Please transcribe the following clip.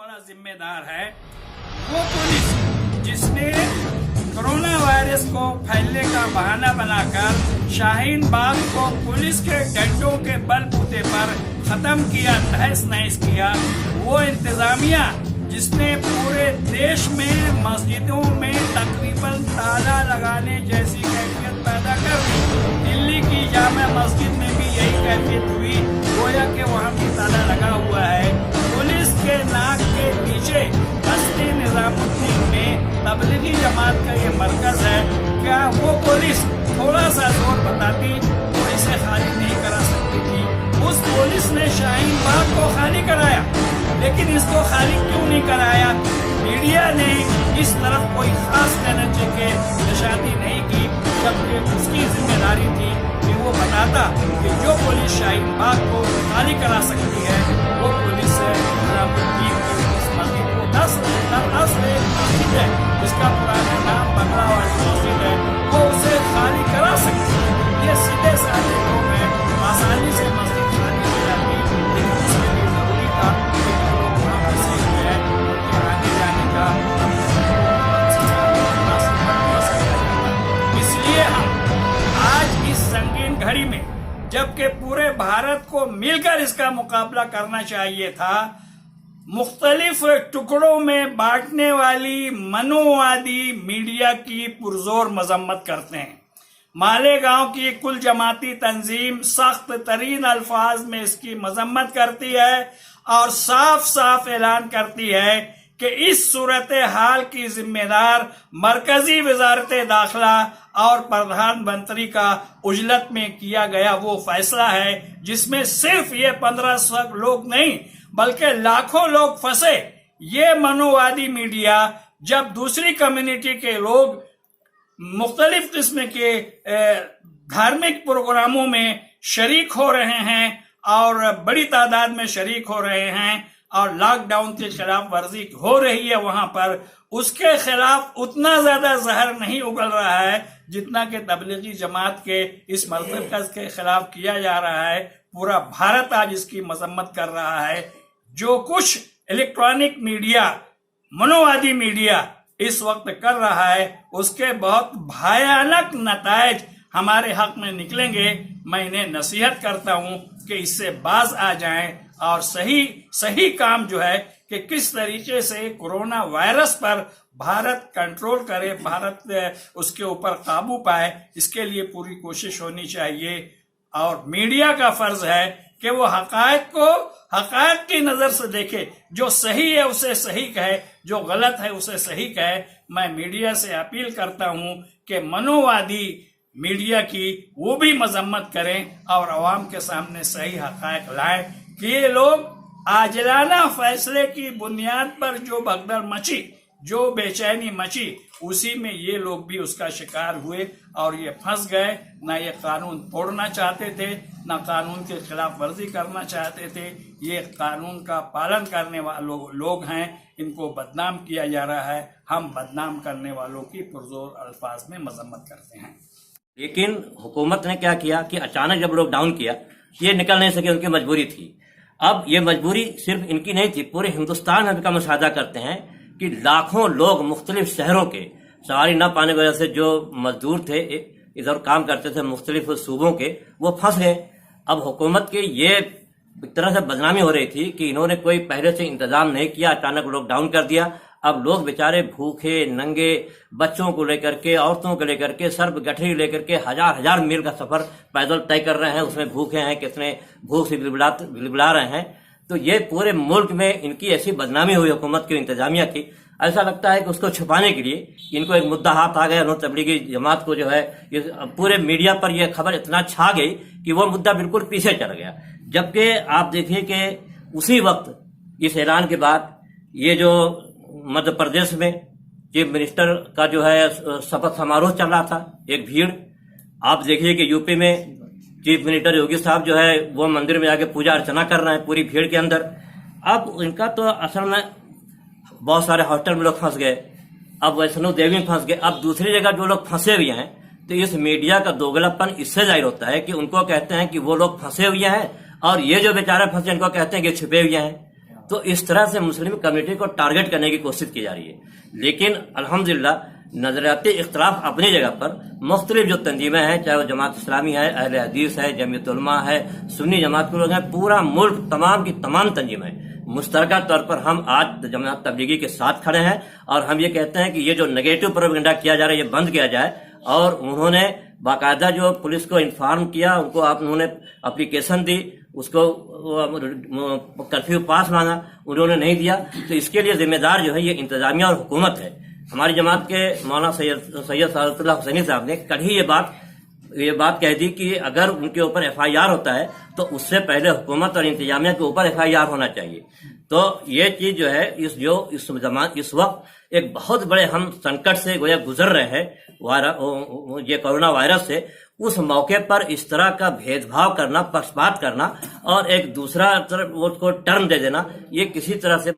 बड़ा जिम्मेदार है वो पुलिस जिसने कोरोना वायरस को फैलने का बहाना बनाकर शाहीन बाग को पुलिस के डंडों के बलबूते पर खत्म किया, तहस नहस किया। वो इंतजामिया जिसने पूरे देश में मस्जिदों में तकरीबन ताला लगाने जैसी कैफियत पैदा कर दी। दिल्ली की जामा मस्जिद में भी यही कैफियत हुई, गोया कि वहाँ भी ताला लगा हुआ है। पुलिस के नाक के नीचे बस्ती निजामुद्दीन में तबलीगी जमात का ये मरकज है। क्या वो पुलिस थोड़ा सा जोर बताती तो इसे खाली नहीं करा सकती थी? उस पुलिस ने शाहीन बाग को खाली कराया, लेकिन इसको खाली क्यों नहीं कराया? मीडिया ने इस तरफ कोई खास एनर्जी के निशानी नहीं की, जबकि उसकी जिम्मेदारी थी कि वो बताता कि जो पुलिस शाहीन बाग को खाली करा सकती है वो पुलिस निजामुद्दीन की इस मस्जिद को 10 मस्जिद है जिसका पुराना नाम बंगला वाली मस्जिद है, वो उसे खाली करा सकती है। ये सीधे साधे लोग हैं, आसानी से मस्जिद खाली हो जाती, लेकिन उसके लिए जरूरी था कि लोग वहाँ फंसे हुए हैं, उनके आने जाने का इसलिए हम आज इस संगीन घड़ी में, जबकि पूरे भारत को मिलकर इसका मुकाबला करना चाहिए था, मुख्तलिफ टुकड़ों में बांटने वाली मनोवादी मीडिया की पुरजोर मजम्मत करते हैं। मालेगांव की कुल जमाती तंजीम सख्त तरीन अल्फाज में इसकी मजम्मत करती है और साफ साफ ऐलान करती है कि इस सूरत हाल की जिम्मेदार मरकजी वजारत दाखिला और प्रधानमंत्री का उजलत में किया गया वो फैसला है जिसमें सिर्फ ये 1500 लोग नहीं बल्कि लाखों लोग फंसे। ये मनोवादी मीडिया जब दूसरी कम्युनिटी के लोग मुख्तलिफ किस्म के धार्मिक प्रोग्रामों में शरीक हो रहे हैं और बड़ी तादाद में शरीक हो रहे हैं और लॉकडाउन की खिलाफ वर्जी हो रही है वहां पर, उसके खिलाफ उतना ज्यादा जहर नहीं उगल रहा है जितना कि तबलीगी जमात के इस मरकज के खिलाफ किया जा रहा है। पूरा भारत आज इसकी मजम्मत कर रहा है। जो कुछ इलेक्ट्रॉनिक मीडिया, मनोवादी मीडिया इस वक्त कर रहा है उसके बहुत भयानक नतायज हमारे हक में निकलेंगे। मैं इन्हें नसीहत करता हूं कि इससे बाज आ जाएं और सही काम जो है कि किस तरीके से कोरोना वायरस पर भारत कंट्रोल करे, भारत उसके ऊपर काबू पाए, इसके लिए पूरी कोशिश होनी चाहिए। और मीडिया का फर्ज है कि वो हकायक को हकायक की नजर से देखे, जो सही है उसे सही कहे, जो गलत है उसे सही कहे। मैं मीडिया से अपील करता हूं कि मनोवादी मीडिया की वो भी मजम्मत करें और अवाम के सामने सही हकायक लाएं कि ये लोग आजलाना फैसले की बुनियाद पर जो भगदड़ मची, जो बेचैनी मची, उसी में ये लोग भी उसका शिकार हुए और ये फंस गए। ना ये कानून तोड़ना चाहते थे, ना कानून के खिलाफ वर्जी करना चाहते थे। ये कानून का पालन करने वाले लोग हैं, इनको बदनाम किया जा रहा है। हम बदनाम करने वालों की पुरजोर अल्फाज में मजम्मत करते हैं। लेकिन हुकूमत ने क्या किया कि अचानक जब लॉकडाउन किया, ये निकल नहीं सके, उनकी मजबूरी थी। अब ये मजबूरी सिर्फ इनकी नहीं थी, पूरे हिंदुस्तान में इनका मुशाहदा करते हैं कि लाखों लोग मुख्तलिफ शहरों के सवारी न पाने की वजह से जो मजदूर थे इधर काम करते थे मुख्तलिफ सूबों के, वो फंस गए। अब हुकूमत की ये एक तरह से बदनामी हो रही थी कि इन्होंने कोई पहले से इंतजाम नहीं किया, अचानक लॉकडाउन कर दिया। अब लोग बेचारे भूखे नंगे, बच्चों को लेकर के, औरतों को लेकर के, सर्ब गठरी लेकर के हजार मील का सफर पैदल तय कर रहे हैं। उसमें भूखे हैं, कितने भूख से बिलबिला रहे हैं। तो ये पूरे मुल्क में इनकी ऐसी बदनामी हुई हुकूमत की, इंतजामिया की। ऐसा लगता है कि उसको छुपाने के लिए इनको एक मुद्दा हाथ आ गया। उन्होंने तबलीगी जमात को जो है ये पूरे मीडिया पर यह खबर इतना छा गई कि वो मुद्दा बिल्कुल पीछे चल गया। जबकि आप देखिए कि उसी वक्त इस ऐलान के बाद ये जो मध्य प्रदेश में चीफ मिनिस्टर का जो है शपथ समारोह चल रहा था, एक भीड़। आप देखिए कि यूपी में चीफ मिनिस्टर योगी साहब जो है वो मंदिर में आके पूजा अर्चना कर रहे हैं पूरी भीड़ के अंदर। अब इनका तो असल में बहुत सारे हॉस्टल में लोग फंस गए, अब वैष्णो देवी में फंस गए, अब दूसरी जगह जो लोग फंसे हुए हैं। तो इस मीडिया का दोगलापन इससे जाहिर होता है कि उनको कहते हैं कि वो लोग फंसे हुए हैं और ये जो बेचारे फंसे इनको कहते हैं कि छुपे हुए हैं। تو اس طرح سے مسلم کمیونٹی کو ٹارگٹ کرنے کی کوشش کی جا رہی ہے. لیکن الحمدللہ نظریاتی اختلاف اپنی جگہ پر مختلف جو تنظیمیں ہیں، چاہے وہ جماعت اسلامی ہے، اہل حدیث ہے، جمعیت علماء ہے، سنی جماعت کے لوگ ہیں، پورا ملک تمام کی تمام تنظیمیں مشترکہ طور پر ہم آج جماعت تبلیغی کے ساتھ کھڑے ہیں، اور ہم یہ کہتے ہیں کہ یہ جو نیگیٹو پروپیگنڈا کیا جا رہا ہے یہ بند کیا جائے. اور انہوں نے باقاعدہ جو پولیس کو انفارم کیا، ان کو انہوں نے اپلیکیشن دی، اس کو کرفیو پاس مانگا، انہوں نے نہیں دیا. تو اس کے لیے ذمہ دار جو ہے یہ انتظامیہ اور حکومت ہے. ہماری جماعت کے مولانا سید سعادت اللہ حسینی صاحب نے کل ہی یہ بات کہہ دی کہ اگر ان کے اوپر ایف آئی آر ہوتا ہے تو اس سے پہلے حکومت اور انتظامیہ کے اوپر ایف آئی آر ہونا چاہیے. تو یہ چیز جو ہے اس وقت ایک بہت بڑے ہم سنکٹ سے گویا گزر رہے ہیں یہ کورونا وائرس سے. اس موقع پر اس طرح کا بھید بھاؤ کرنا، پکشپات کرنا اور ایک دوسرا طرف اس کو ٹرم دے دینا، یہ کسی طرح سے